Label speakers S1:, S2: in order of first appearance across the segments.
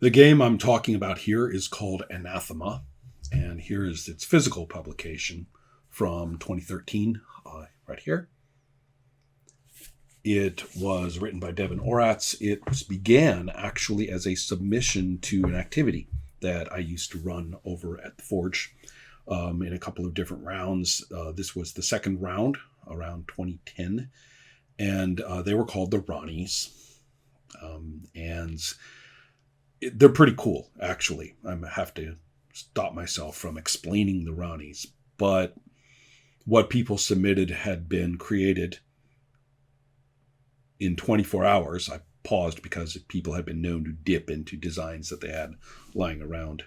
S1: The game I'm talking about here is called Anathema, and here is its physical publication from 2013, right here. It was written by Devin Oratz. It began actually as a submission to an activity that I used to run over at the Forge in a couple of different rounds. This was the second round, around 2010, and they were called the Ronnies. And they're pretty cool, actually. I have to stop myself from explaining the Ronnies, but what people submitted had been created in 24 hours. I paused because people had been known to dip into designs that they had lying around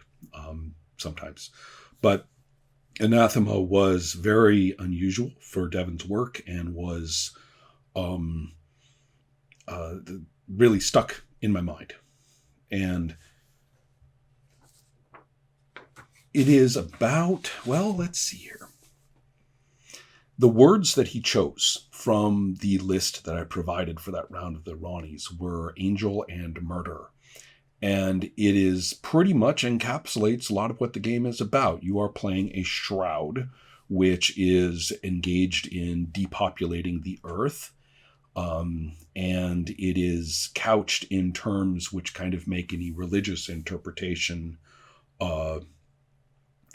S1: sometimes. But Anathema was very unusual for Devin's work and was really stuck in my mind. And it is about, well, let's see here. The words that he chose from the list that I provided for that round of the Ronnies were angel and murder. And it is pretty much encapsulates a lot of what the game is about. You are playing a shroud, which is engaged in depopulating the earth. And it is couched in terms which kind of make any religious interpretation kind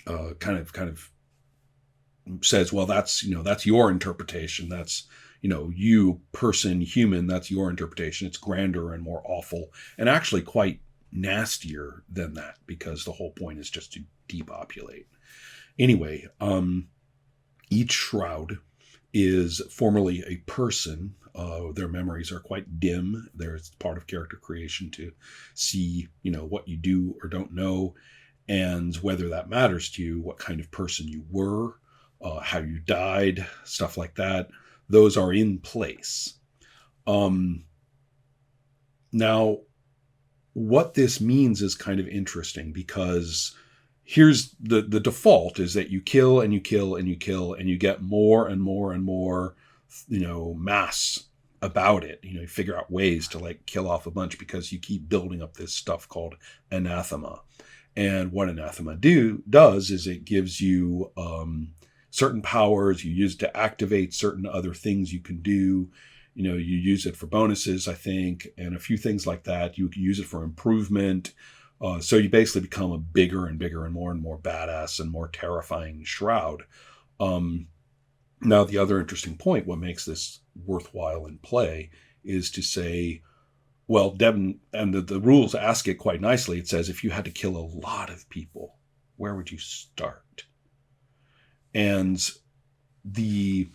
S1: of says, well, that's your interpretation. That's, you person, human, that's your interpretation. It's grander and more awful and actually quite nastier than that, because the whole point is just to depopulate. Anyway, each shroud is formerly a person. Their memories are quite dim. There's part of character creation to see, what you do or don't know, and whether that matters to you, what kind of person you were, how you died, stuff like that. Those are in place. Now, what this means is kind of interesting, because here's the default is that you kill and you kill and you kill and you get more and more and more, mass about it. You figure out ways to kill off a bunch because you keep building up this stuff called anathema. And what anathema does is it gives you certain powers. You use it to activate certain other things you can do. You use it for bonuses, I think, and a few things like that. You can use it for improvement. So you basically become a bigger and bigger and more badass and more terrifying shroud. Now, the other interesting point, what makes this worthwhile in play, is to say, well, Devin, and the rules ask it quite nicely. It says, if you had to kill a lot of people, where would you start? And the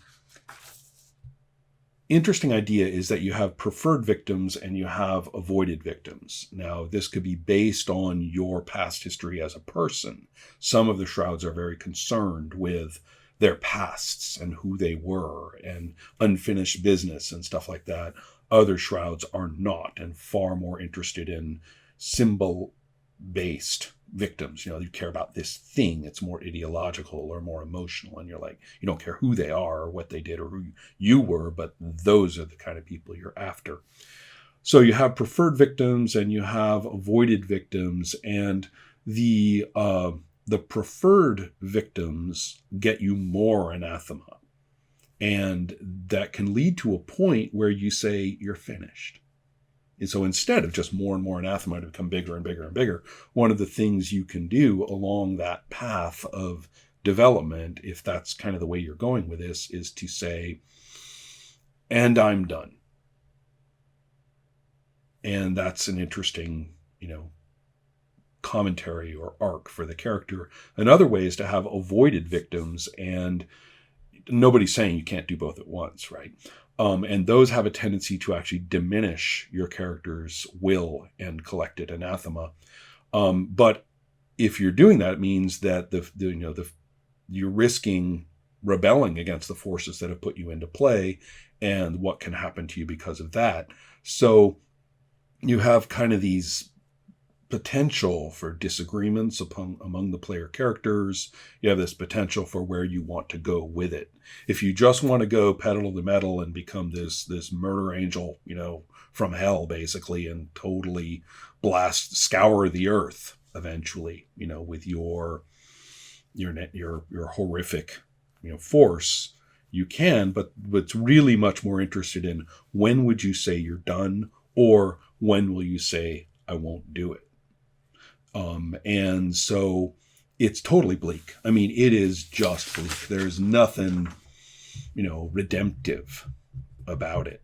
S1: interesting idea is that you have preferred victims and you have avoided victims. Now, this could be based on your past history as a person. Some of the shrouds are very concerned with their pasts and who they were and unfinished business and stuff like that. Other shrouds are not, and far more interested in symbol-based victims. You care about this thing. It's more ideological or more emotional, and you don't care who they are or what they did or who you were, but those are the kind of people you're after. So you have preferred victims and you have avoided victims, and the preferred victims get you more anathema. And that can lead to a point where you say you're finished. And so instead of just more and more anathema to become bigger and bigger and bigger, one of the things you can do along that path of development, if that's kind of the way you're going with this, is to say, and I'm done. And that's an interesting, commentary or arc for the character. Another way is to have avoided victims, and nobody's saying you can't do both at once, right? And those have a tendency to actually diminish your character's will and collected anathema. But if you're doing that, it means that you're risking rebelling against the forces that have put you into play and what can happen to you because of that. So you have kind of these potential for disagreements among the player characters. You have this potential for where you want to go with it. If you just want to go pedal to the metal and become this murder angel, from hell basically, and totally scour the earth eventually, with your horrific, force, you can. But what's really much more interested in, when would you say you're done, or when will you say I won't do it? And so it's totally bleak. I mean, it is just bleak. There's nothing, redemptive about it,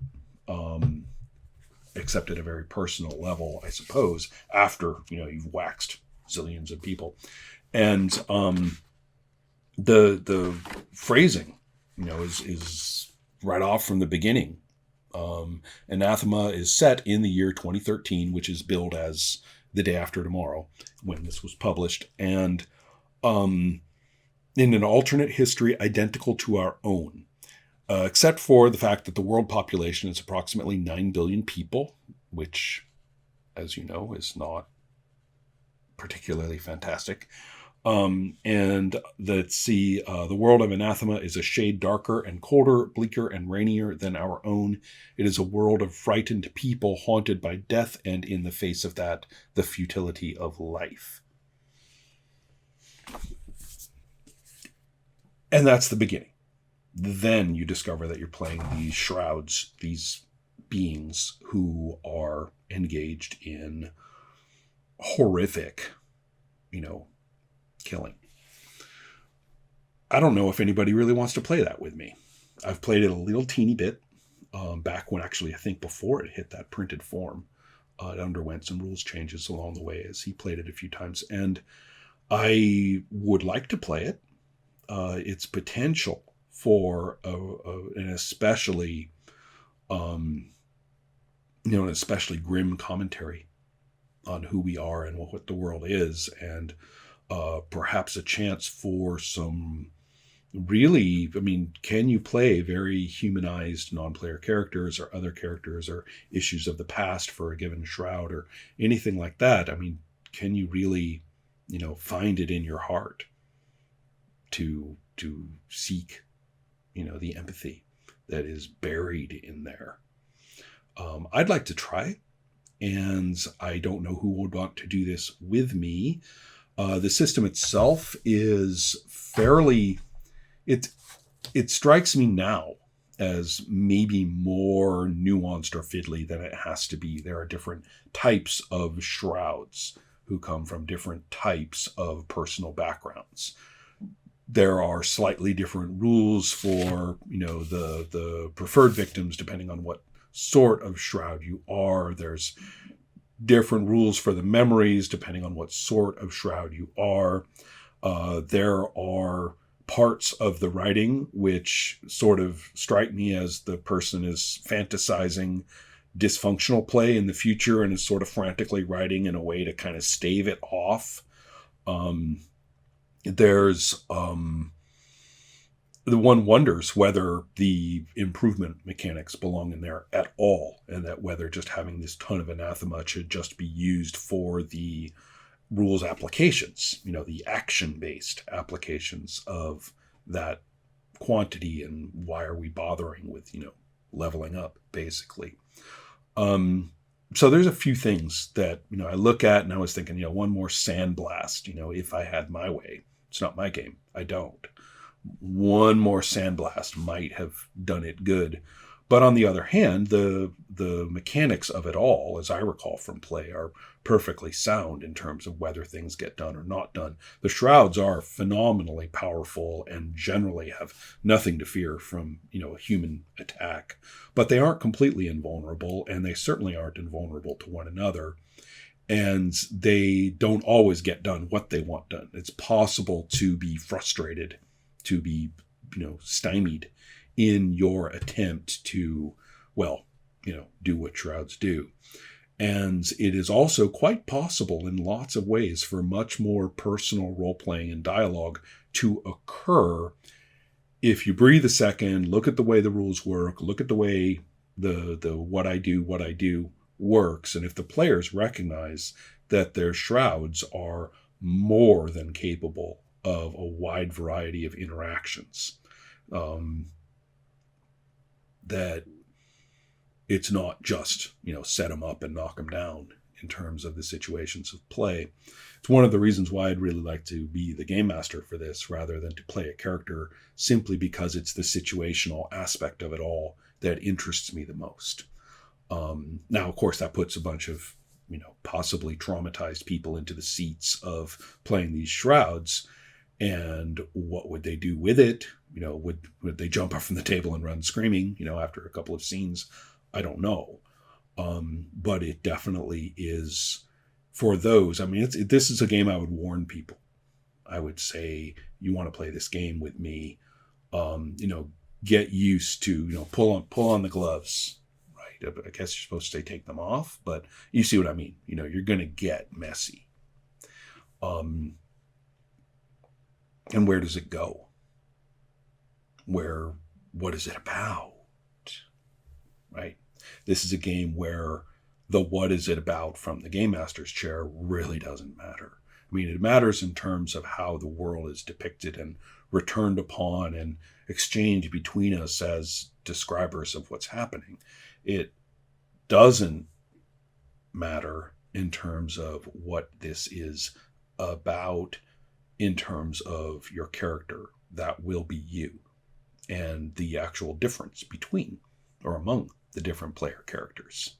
S1: except at a very personal level, I suppose, after, you've waxed zillions of people. And the phrasing, is right off from the beginning. Anathema is set in the year 2013, which is billed as the day after tomorrow when this was published, and in an alternate history identical to our own, except for the fact that the world population is approximately 9 billion people, which, as you know, is not particularly fantastic. And the world of Anathema is a shade darker and colder, bleaker and rainier than our own. It is a world of frightened people haunted by death, and in the face of that, the futility of life. And that's the beginning. Then you discover that you're playing these shrouds, these beings who are engaged in horrific, killing. I don't know if anybody really wants to play that with me. I've played it a little teeny bit back when, actually, I think before it hit that printed form. It underwent some rules changes along the way as he played it a few times. And I would like to play it. Its potential for an especially, an especially grim commentary on who we are and what the world is, and perhaps a chance for some really, can you play very humanized non-player characters or other characters or issues of the past for a given shroud or anything like that? Can you really, find it in your heart to seek, the empathy that is buried in there? I'd like to try, and I don't know who would want to do this with me. The system itself is fairly, it strikes me now as maybe more nuanced or fiddly than it has to be. There are different types of shrouds who come from different types of personal backgrounds. There are slightly different rules for, the preferred victims, depending on what sort of shroud you are. There's different rules for the memories, depending on what sort of shroud you are. There are parts of the writing which sort of strike me as the person is fantasizing dysfunctional play in the future and is sort of frantically writing in a way to kind of stave it off. There's the one wonders whether the improvement mechanics belong in there at all, and that whether just having this ton of anathema should just be used for the rules applications, the action-based applications of that quantity, and why are we bothering with, leveling up, basically. So there's a few things that, I look at and I was thinking, one more sandblast, if I had my way. It's not my game. I don't. One more sandblast might have done it good. But on the other hand, the mechanics of it all, as I recall from play, are perfectly sound in terms of whether things get done or not done. The shrouds are phenomenally powerful and generally have nothing to fear from, a human attack. But they aren't completely invulnerable, and they certainly aren't invulnerable to one another. And they don't always get done what they want done. It's possible to be frustrated, to be, stymied in your attempt to, do what shrouds do. And it is also quite possible in lots of ways for much more personal role-playing and dialogue to occur if you breathe a second, look at the way the rules work, look at the way the what I do works, and if the players recognize that their shrouds are more than capable of a wide variety of interactions. That it's not just, set them up and knock them down in terms of the situations of play. It's one of the reasons why I'd really like to be the game master for this rather than to play a character, simply because it's the situational aspect of it all that interests me the most. Now, of course, that puts a bunch of, possibly traumatized people into the seats of playing these shrouds. And what would they do with it? Would they jump up from the table and run screaming, after a couple of scenes? I don't know. But it definitely is for those. I mean, this is a game I would warn people. I would say, you want to play this game with me, get used to, pull on the gloves, right? I guess you're supposed to say take them off, but you see what I mean. You're going to get messy. And where does it go? What is it about? Right? This is a game where the what is it about from the game master's chair really doesn't matter. I mean, it matters in terms of how the world is depicted and returned upon and exchanged between us as describers of what's happening. It doesn't matter in terms of what this is about, in terms of your character. That will be you, and the actual difference between or among the different player characters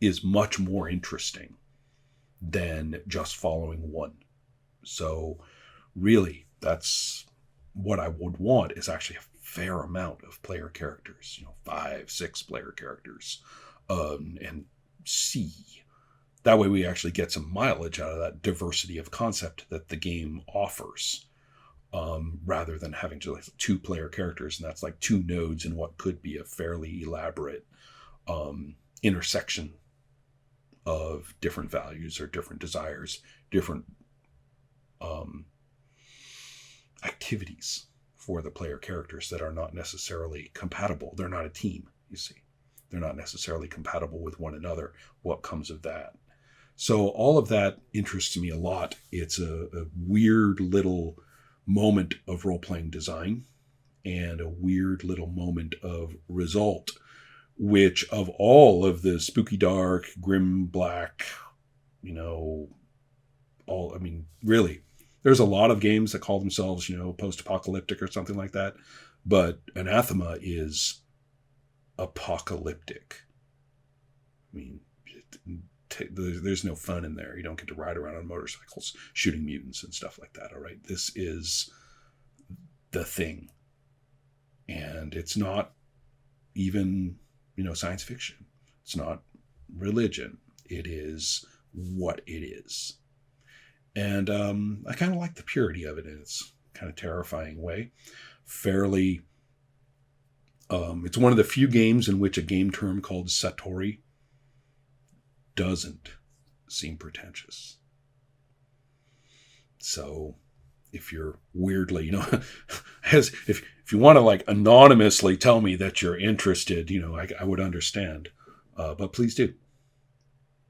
S1: is much more interesting than just following one. So really, that's what I would want, is actually a fair amount of player characters, 5, 6 player characters, and see. That way we actually get some mileage out of that diversity of concept that the game offers, rather than having just like 2 player characters, and that's like 2 nodes in what could be a fairly elaborate intersection of different values or different desires, different activities for the player characters that are not necessarily compatible. They're not a team, you see. They're not necessarily compatible with one another. What comes of that? So all of that interests me a lot. It's a weird little moment of role-playing design and a weird little moment of result, which of all of the spooky, dark, grim, black, really, there's a lot of games that call themselves, post-apocalyptic or something like that. But Anathema is apocalyptic. I mean, there's no fun in there. You don't get to ride around on motorcycles shooting mutants and stuff like that. All right. This is the thing. And it's not even, science fiction. It's not religion. It is what it is. And I kind of like the purity of it in its kind of terrifying way. Fairly, it's one of the few games in which a game term called Satori doesn't seem pretentious. So if you're weirdly, if you want to like anonymously tell me that you're interested, I would understand. But please do.